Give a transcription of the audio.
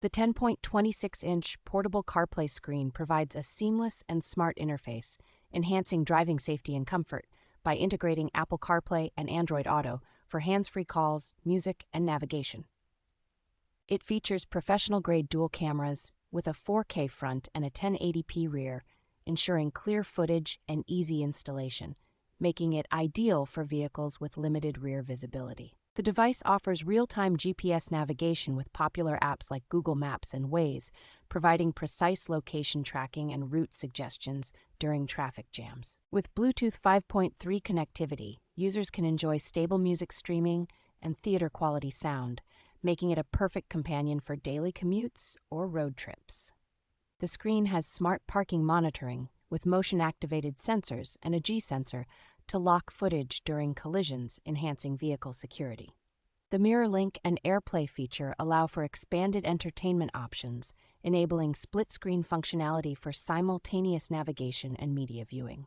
The 10.26-inch portable CarPlay screen provides a seamless and smart interface, enhancing driving safety and comfort by integrating Apple CarPlay and Android Auto for hands-free calls, music, and navigation. It features professional-grade dual cameras with a 4K front and a 1080p rear, ensuring clear footage and easy installation, making it ideal for vehicles with limited rear visibility. The device offers real-time GPS navigation with popular apps like Google Maps and Waze, providing precise location tracking and route suggestions during traffic jams. With Bluetooth 5.3 connectivity, users can enjoy stable music streaming and theater-quality sound, making it a perfect companion for daily commutes or road trips. The screen has smart parking monitoring with motion-activated sensors and a G-sensor to lock footage during collisions, enhancing vehicle security. The Mirror Link and Airplay feature allow for expanded entertainment options, enabling split-screen functionality for simultaneous navigation and media viewing.